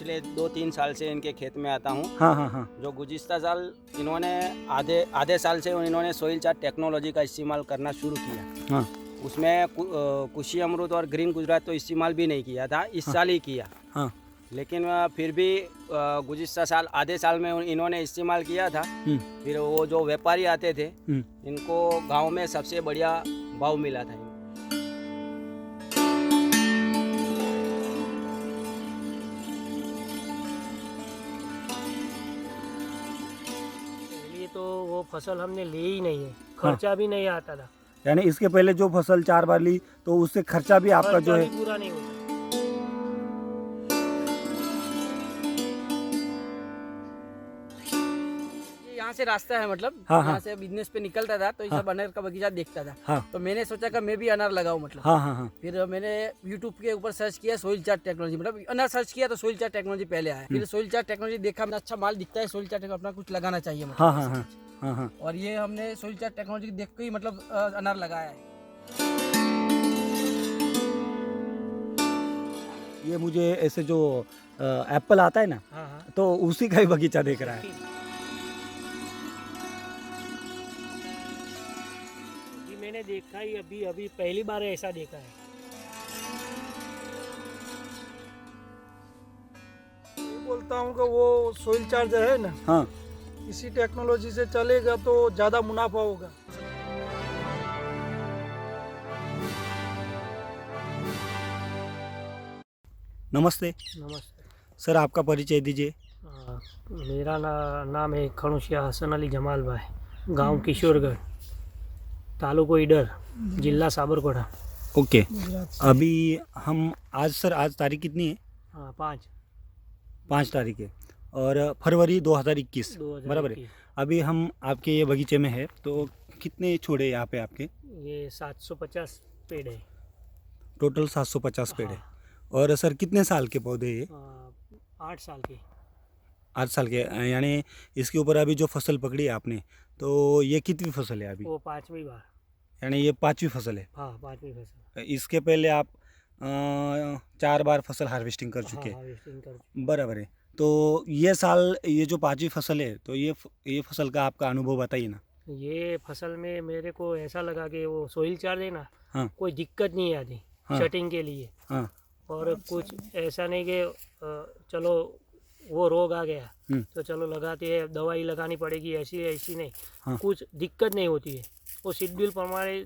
पिछले 2-3 साल से इनके खेत में आता हूँ। हाँ हाँ हाँ। जो गुज़िश्ता साल इन्होंने आधे साल से इन्होंने सोइल चार्ट टेक्नोलॉजी का इस्तेमाल करना शुरू किया। हाँ उसमें कुशी अमरूद और ग्रीन गुजरात तो इस्तेमाल भी नहीं किया था, इस साल ही किया। हाँ। लेकिन फिर भी गुज़िश्ता साल आधे साल में इन्होंने इस्तेमाल किया था। फिर वो जो व्यापारी आते थे इनको गांव में सबसे बढ़िया भाव मिला था। पहले तो वो फसल हमने ली ही नहीं है, खर्चा भी नहीं आता था। यानी इसके पहले जो फसल 4 बार ली तो उससे खर्चा भी आपका जो खर्चा है भी पूरा नहीं होता। यहाँ से रास्ता है, मतलब हाँ, हाँ। यहाँ से बिजनेस पे निकलता था तो ये सब अनार का बगीचा देखता था। हाँ तो मैंने सोचा कि मैं भी अनार लगाऊं, मतलब हाँ हाँ हाँ। फिर मैंने यूट्यूब के ऊपर सर्च किया सोइल चार्ट टेक्नोलॉजी, मतलब अनार सर्च किया तो सोइल चार्ट टेक्नोलॉजी पहले आया। फिर सोइल चार्ट टेक्नोलॉजी देखा, मैंने अच्छा माल दिखता है सोइल चार्ट, अपना कुछ लगाना चाहिए, मतलब हाँ हाँ हाँ हाँ हाँ। और ये हमने सोइल चार्ट टेक्नोलॉजी देख के ही मतलब अनार लगाया है। ये मुझे ऐसे जो एप्पल आता है ना, हाँ हाँ। तो उसी का ही बगीचा देख रहा है। अभी मैंने देखा ही अभी पहली बार ऐसा देखा है। मैं बोलता हूँ कि वो सोइल चार्ज है ना, हाँ इसी टेक्नोलॉजी से चलेगा तो ज़्यादा मुनाफा होगा। नमस्ते नमस्ते। सर, आपका परिचय दीजिए। मेरा नाम है खणुशिया हसन अली जमाल भाई, गांव किशोरगढ़, तालुको ईडर, जिला साबरकोटा। ओके। अभी हम आज तारीख कितनी है? हाँ 5 तारीख है और फरवरी 2021 बराबर है। अभी हम आपके ये बगीचे में है, तो कितने छोड़े यहाँ पे आपके? ये 750 पेड़ है। टोटल 750 पेड़ है। हाँ। और सर कितने साल के पौधे ये? 8 साल के। 8 साल के। यानी इसके ऊपर अभी जो फसल पकड़ी है आपने, तो ये कितनी फसल है अभी? वो 5वीं बार। यानी ये 5वीं फसल है। हाँ 5वीं फसल। इसके पहले आप 4 बार फसल हार्वेस्टिंग कर चुके हैं। हार्वेस्टिंग कर। बराबर है। तो ये साल ये जो 5वीं फसल है, तो ये फसल का आपका अनुभव बताइए ना। ये फसल में मेरे को ऐसा लगा कि वो सोइल चार्ज है ना, हाँ कोई दिक्कत नहीं आती हाँ। शटिंग के लिए। हाँ और कुछ ऐसा नहीं कि चलो वो रोग आ गया तो चलो लगाते हैं, दवाई लगानी पड़ेगी, ऐसी नहीं। हाँ। कुछ दिक्कत नहीं होती है, वो शेड्यूल प्रमाणे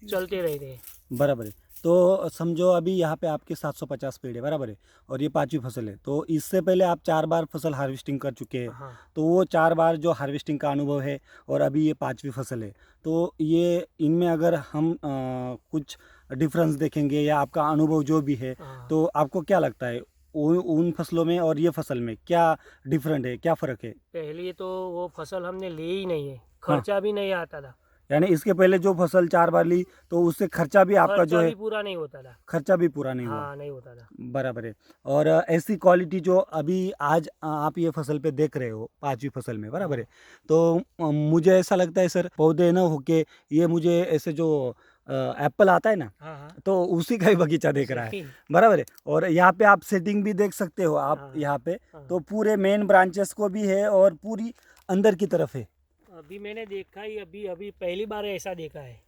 चलते रहते हैं। बराबर है। तो समझो अभी यहाँ पे आपके 750 पेड़ है, बराबर है, और ये 5वीं फसल है। तो इससे पहले आप 4 बार फसल हार्वेस्टिंग कर चुके हैं। हाँ। तो वो 4 बार जो हार्वेस्टिंग का अनुभव है और अभी ये 5वीं फसल है, तो ये इनमें अगर हम कुछ डिफरेंस देखेंगे या आपका अनुभव जो भी है, हाँ। तो आपको क्या लगता है उन फसलों में और ये फसल में क्या डिफरेंट है, क्या फ़र्क है? पहले तो वो फसल हमने ली ही नहीं है, खर्चा भी नहीं आता था। यानी इसके पहले जो फसल 4 बार ली तो उससे खर्चा भी आपका जो खर्चा है, भी पूरा नहीं होता था। खर्चा भी पूरा नहीं हुआ। हाँ नहीं होता था। बराबर है। और ऐसी क्वालिटी जो अभी आज आप ये फसल पे देख रहे हो 5वीं फसल में, बराबर है, तो मुझे ऐसा लगता है सर, पौधे ना होके ये मुझे ऐसे जो एप्पल आता है ना, हाँ हाँ। तो उसी का ही बगीचा देख रहा है, बराबर है। और यहाँ पे आप सेटिंग भी देख सकते हो आप हाँ। यहाँ पे, हाँ। तो पूरे मेन ब्रांचेस को भी है और पूरी अंदर की तरफ है। अभी मैंने देखा ही अभी पहली बार ऐसा देखा है।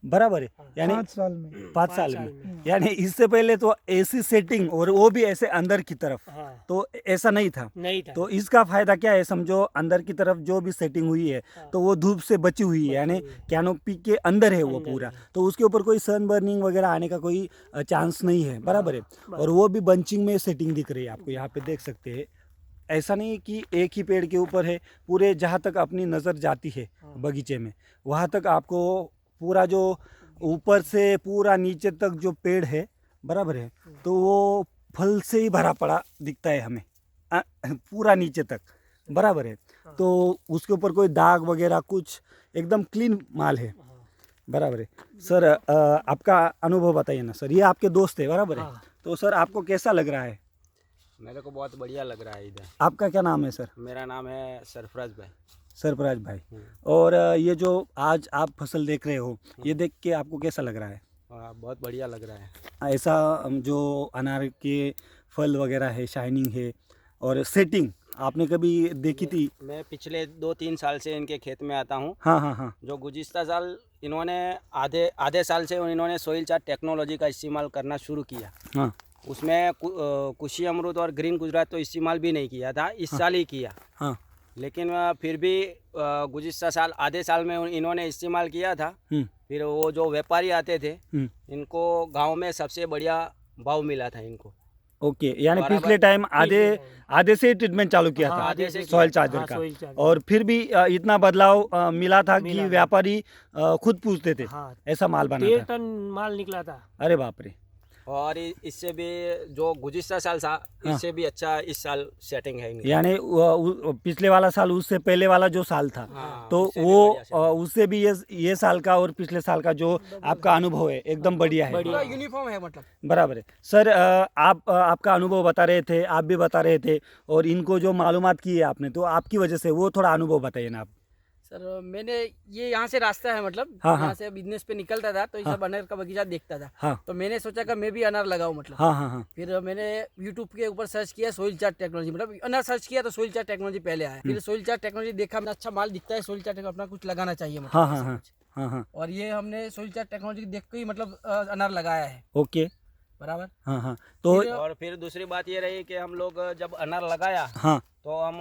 बराबर है। हाँ। यानी 5 साल में 5 साल में, यानी इससे पहले तो ऐसी सेटिंग और वो भी ऐसे अंदर की तरफ, हाँ। तो ऐसा नहीं था। नहीं था। तो इसका फायदा क्या है, समझो अंदर की तरफ जो भी सेटिंग हुई है हाँ। तो वो धूप से बची हुई है, बची यानी हुई है। कैनोपी के अंदर है वो अंदर पूरा, है। तो उसके ऊपर कोई सन बर्निंग वगैरह आने का कोई चांस नहीं है, बराबर है। बस। और वो भी बंचिंग में सेटिंग दिख रही है आपको, यहाँ पे देख सकते हैं। ऐसा नहीं कि एक ही पेड़ के ऊपर है, पूरे जहाँ तक अपनी नज़र जाती है हाँ। बगीचे में, वहाँ तक आपको पूरा जो ऊपर से पूरा नीचे तक जो पेड़ है, बराबर है, तो वो फल से ही भरा पड़ा दिखता है हमें, पूरा नीचे तक, बराबर है। तो उसके ऊपर कोई दाग वगैरह कुछ, एकदम क्लीन माल है, बराबर है। सर आपका अनुभव बताइए ना सर, ये आपके दोस्त है, बराबर है, हाँ। तो सर आपको कैसा लग रहा है? मेरे को बहुत बढ़िया लग रहा है इधर। आपका क्या नाम है सर? मेरा नाम है सरफराज भाई। सरफराज भाई। और ये जो आज आप फसल देख रहे हो, ये देख के आपको कैसा लग रहा है? बहुत बढ़िया लग रहा है। ऐसा जो अनार के फल वगैरह है, शाइनिंग है और सेटिंग आपने कभी देखी थी? मैं पिछले 2-3 साल से इनके खेत में आता हूँ। हाँ हाँ हाँ जो गुज़िश्ता साल इन्होंने आधे साल से इन्होंने सोइल चार्ट टेक्नोलॉजी का इस्तेमाल करना शुरू किया। हाँ उसमें कुशी अमरूद और ग्रीन गुजरात तो इस्तेमाल भी नहीं किया था, इस साल ही किया। हाँ लेकिन फिर भी गुज़िश्ता साल आधे साल में इन्होंने इस्तेमाल किया था। फिर वो जो व्यापारी आते थे इनको गांव में सबसे बढ़िया भाव मिला था इनको। ओके, यानी बराबर। पिछले टाइम आधे से ट्रीटमेंट चालू किया हाँ, था आधे से सॉइल किया चार्जर हाँ, का, soil charger। और फिर भी इतना बदलाव मिला था कि मिला था। व्यापारी खुद पूछते थे, हाँ, ऐसा माल बना 13 था। टन माल निकला था। अरे बाप रे। और इससे भी जो गुज़िश्ता साल था इससे भी अच्छा इस साल सेटिंग है इनकी। यानी पिछले वाला साल उससे पहले वाला जो साल था, हाँ, तो उससे भी वो बढ़िया setting। उससे भी ये साल का और पिछले साल का जो आपका अनुभव है एकदम बढ़िया है। बढ़िया। पूरा यूनिफॉर्म है मतलब। बराबर है सर। आपका अनुभव बता रहे थे, आप भी बता रहे थे, और इनको जो मालूमात की है आपने, तो आपकी वजह से वो थोड़ा अनुभव बताइए ना आप। सर मैंने ये यहाँ से रास्ता है मतलब हाँ, हाँ। यहाँ से बिजनेस पे निकलता था तो ये सब अनार का बगीचा देखता था। हाँ तो मैंने सोचा कि मैं भी अनार लगाऊं मतलब। हाँ हाँ हाँ फिर मैंने यूट्यूब के ऊपर सर्च किया सोइल चार्ट टेक्नोलॉजी, मतलब अनार सर्च किया तो सोइल चार्ट टेक्नोलॉजी पहले आया। फिर सोइल चार्ट टेक्नोलॉजी देखा, अच्छा माल दिखता है सोइल चार्ट अपना कुछ लगाना चाहिए मतलब हाँ हाँ ऐसा हाँ कुछ। हाँ हाँ और ये हमने सोइल चार्ट टेक्नोलॉजी देख के ही मतलब अनार लगाया है। ओके। बराबर। हाँ हाँ तो और फिर दूसरी बात ये रही कि हम लोग जब अनार लगाया हाँ तो हम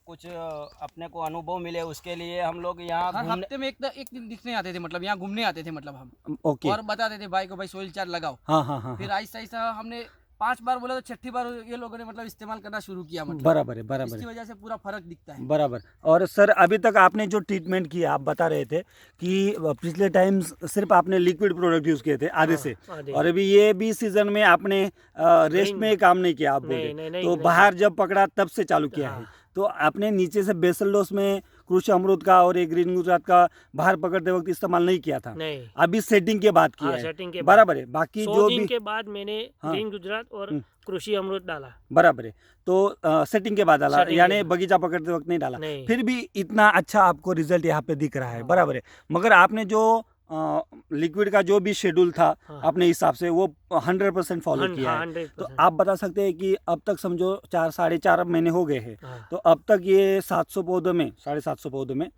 कुछ अपने को अनुभव मिले, उसके लिए हम लोग यहाँ हर घूमने हफ्ते में एक दिन दिखने आते थे, मतलब यहाँ घूमने आते थे मतलब हम, ओके। और बताते थे भाई को भाई सोइल चार्ट लगाओ। हाँ हाँ हाँ फिर आहिस्ता आहिस्ता हमने 5 बार बोला तो 6ठी बार ये लोगों ने मतलब इस्तेमाल करना शुरू किया मतलब। बराबर है, बराबर इसकी है, वजह से पूरा फर्क दिखता है। बराबर। और सर अभी तक आपने जो ट्रीटमेंट किया, आप बता रहे थे कि पिछले टाइम सिर्फ आपने लिक्विड प्रोडक्ट यूज़ किए थे आधे से, आधे। और अभी ये भी सीजन में आपने रेस्ट में काम नहीं किया आप बोले, नहीं, तो नहीं। बाहर जब पकड़ा तब से चालू किया है। हाँ। तो आपने नीचे से बेसल डोज में कृषि अमरूद का और एक ग्रीन गुजरात का बाहर पकड़ते वक्त इस्तेमाल नहीं किया था, नहीं। अभी सेटिंग के बाद किया हाँ, है। सेटिंग के बाद। बराबर है। बाकी 100 जो दिन भी के बाद मैंने हाँ। ग्रीन गुजरात और कृषि अमृत डाला। बराबर है, तो सेटिंग के बाद डाला, सेटिंग के यानी बाद। बगीचा पकड़ते वक्त नहीं डाला, नहीं। फिर भी इतना अच्छा आपको रिजल्ट यहाँ पे दिख रहा है। बराबर है। मगर आपने जो लिक्विड का जो भी शेड्यूल था हाँ। अपने हिसाब से वो 100% फॉलो किया है। 100%। तो आप बता सकते हैं कि अब तक समझो 4-4.5 महीने हो गए हैं, हाँ। तो अब तक ये 700 पौधों में 750 पौधों में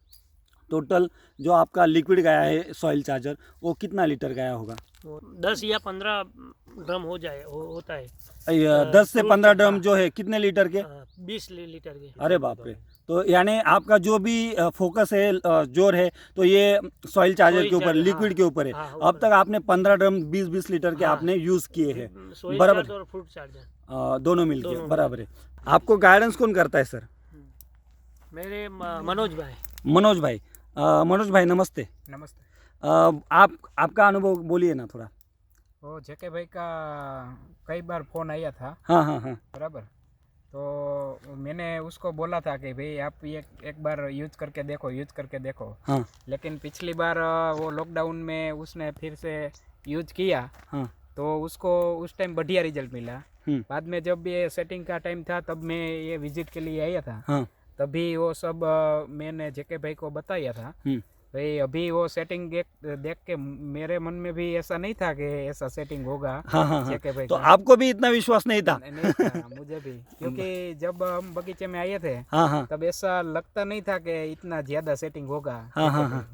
टोटल जो आपका लिक्विड गया है सॉइल चार्जर, वो कितना लीटर गया होगा? 10 या 15 ड्रम होता है। 10 से 15 ड्रम हाँ। जो है कितने लीटर के? 20 लीटर के। अरे बाप रे। तो यानी आपका जो भी फोकस है, जोर है, तो ये सॉइल चार्जर Soil के ऊपर, charger, लिक्विड हाँ। के ऊपर है। हाँ, अब तक आपने 15 ड्रम 20-20 लीटर के हाँ। आपने यूज़ किए हैं, सोइल बराबर। चार्जर और फ्रूट चार्जर दोनों मिलके, दोनों बराबर है। आपको गाइडेंस कौन करता है सर? मेरे मनोज भाई। मनोज भाई। मनोज भाई नमस्ते। नमस्ते। आपका अनुभव बोलिए ना थोड़ा। वो जेके भाई का कई बार फ़ोन आया था, हाँ हाँ हाँ बराबर। तो मैंने उसको बोला था कि भाई आप ये एक बार यूज़ करके देखो। हाँ लेकिन पिछली बार वो लॉकडाउन में उसने फिर से यूज़ किया, हाँ तो उसको उस टाइम बढ़िया रिजल्ट मिला। हम्म। बाद में जब ये सेटिंग का टाइम था तब मैं ये विजिट के लिए आया था, हाँ तभी वो सब मैंने जेके भाई को बताया था। भाई अभी वो सेटिंग देख के मेरे मन में भी ऐसा नहीं था कि ऐसा सेटिंग होगा। हाँ हाँ हाँ। जेके भाई तो का। आपको भी इतना विश्वास नहीं था? नहीं था मुझे भी, क्योंकि जब हम बगीचे में आए थे हाँ हाँ तब ऐसा लगता नहीं था कि इतना ज़्यादा सेटिंग होगा। हाँ हाँ हाँ।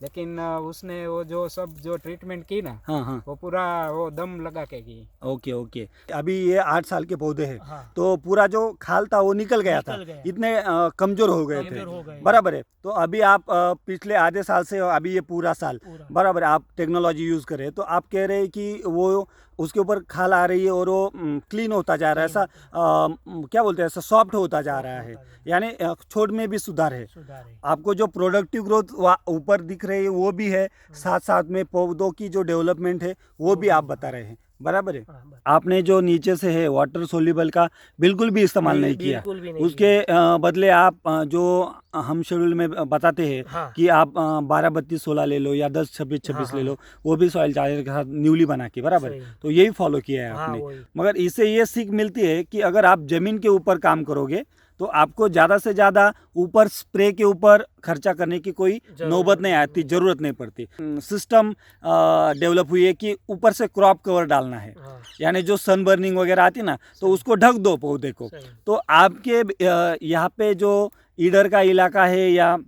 लेकिन उसने वो जो ट्रीटमेंट की ना, हाँ हाँ वो पूरा वो दम लगा के की। Okay okay. अभी ये 8 साल के पौधे हैं, हाँ। तो पूरा जो खाल था वो निकल गया था, निकल गया। इतने कमजोर हो गए कमजोर हो थे, गए। बराबर है। तो अभी आप पिछले आधे साल से अभी ये पूरा साल, पूरा। बराबर है, आप टेक्नोलॉजी यूज़ कर रहे हैं, तो आप कह रहे हैं कि वो उसके ऊपर खाल आ रही है और वो क्लीन होता जा रहा है, ऐसा क्या बोलते हैं, ऐसा सॉफ्ट होता जा रहा है, यानी छोड़ में भी सुधार है। सुधार है। आपको जो प्रोडक्टिव ग्रोथ ऊपर दिख रही है वो भी है, साथ साथ में पौधों की जो डेवलपमेंट है वो भी आप बता रहे हैं, बराबर है। हाँ, बस। आपने जो नीचे से है वाटर सोल्यूबल का बिल्कुल भी इस्तेमाल नहीं किया, बिल्कुल भी नहीं उसके बदले आप जो हम शेड्यूल में बताते हैं हाँ। कि आप 12-32-16 ले लो या 10-26-26 ले लो, वो भी सॉइल चार्जर के साथ न्यूली बना के, बराबर है। सही। तो यही फॉलो किया है हाँ, आपने। वही। मगर इससे ये सीख मिलती है कि अगर आप ज़मीन के ऊपर काम करोगे तो आपको ज़्यादा से ज़्यादा ऊपर स्प्रे के ऊपर खर्चा करने की कोई नौबत नहीं आती, ज़रूरत नहीं पड़ती। सिस्टम डेवलप हुई है कि ऊपर से क्रॉप कवर डालना है, हाँ, यानी जो सन बर्निंग वगैरह आती ना तो उसको ढक दो पौधे को। सही। तो आपके यहाँ पे जो ईडर का इलाका है या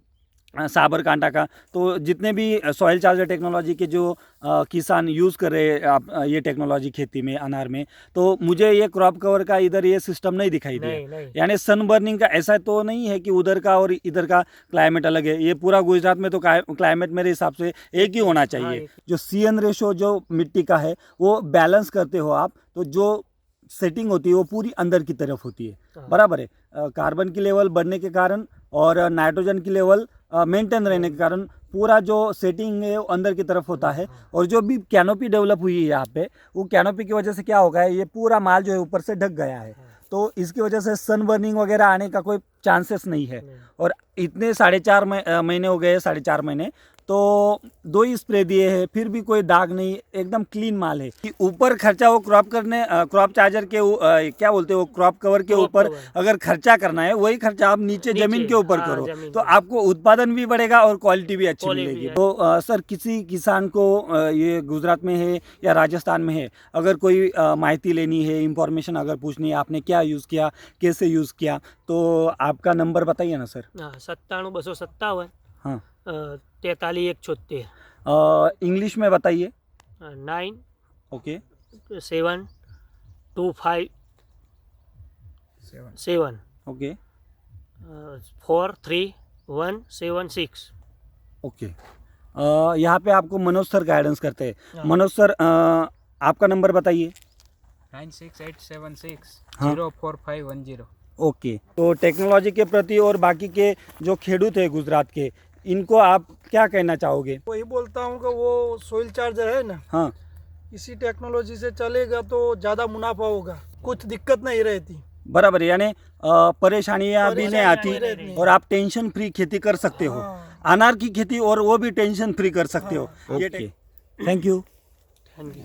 साबरकांठा का, तो जितने भी सॉइल चार्जर टेक्नोलॉजी के जो किसान यूज़ कर रहे हैं आप ये टेक्नोलॉजी खेती में, अनार में, तो मुझे ये क्रॉप कवर का इधर ये सिस्टम नहीं दिखाई नहीं दिया। नहीं यानी सन बर्निंग का ऐसा तो नहीं है कि उधर का और इधर का क्लाइमेट अलग है। ये पूरा गुजरात में तो क्लाइमेट मेरे हिसाब से एक ही होना चाहिए। एक। जो CN रेशो जो मिट्टी का है वो बैलेंस करते हो आप, तो जो सेटिंग होती है वो पूरी अंदर की तरफ होती है, हाँ। बराबर है। कार्बन की लेवल बढ़ने के कारण और नाइट्रोजन की लेवल मेंटेन रहने के कारण पूरा जो सेटिंग है वो अंदर की तरफ होता है। और जो भी कैनोपी डेवलप हुई है यहाँ पे, वो कैनोपी की वजह से क्या होगा है, ये पूरा माल जो है ऊपर से ढक गया है, तो इसकी वजह से सन बर्निंग वगैरह आने का कोई चांसेस नहीं है। और इतने 4.5 महीने हो गए, 4.5 महीने, तो 2 ही स्प्रे दिए हैं, फिर भी कोई दाग नहीं, एकदम क्लीन माल है। कि ऊपर खर्चा वो क्रॉप चार्जर के क्या बोलते हैं वो क्रॉप कवर के क्रॉप ऊपर कवर। अगर खर्चा करना है, वही खर्चा आप नीचे जमीन के ऊपर हाँ, करो, जमीन तो पे। आपको उत्पादन भी बढ़ेगा और क्वालिटी भी अच्छी क्वालिटी मिलेगी। भी तो सर, किसी किसान को ये गुजरात में है या राजस्थान में है, अगर कोई माहिती लेनी है, इंफॉर्मेशन अगर पूछनी है, आपने क्या यूज़ किया, कैसे यूज़ किया, तो आपका नंबर बताइए ना सर। हाँ, 97 257 हाँ, 43 176 इंग्लिश में बताइए। 9 ओके, 7 2 5 7 ओके, 4 3 1 7 6। ओके। यहाँ पे आपको मनोज सर गाइडेंस करते हैं। हाँ। मनोज सर, आपका नंबर बताइए। 9687604510। ओके, तो टेक्नोलॉजी के प्रति और बाकी के जो खेडूत है गुजरात के, इनको आप क्या कहना चाहोगे? वही बोलता हूँ कि वो सॉइल चार्जर है ना, हाँ, इसी टेक्नोलॉजी से चलेगा तो ज़्यादा मुनाफा होगा, कुछ दिक्कत नहीं रहती। बराबर है, यानी परेशानियाँ भी नहीं परेशानियाँ आती नहीं रहती। और आप टेंशन फ्री खेती कर सकते हो। हाँ। अनार की खेती और वो भी टेंशन फ्री कर सकते हो। हाँ। Okay, thank you. Thank you.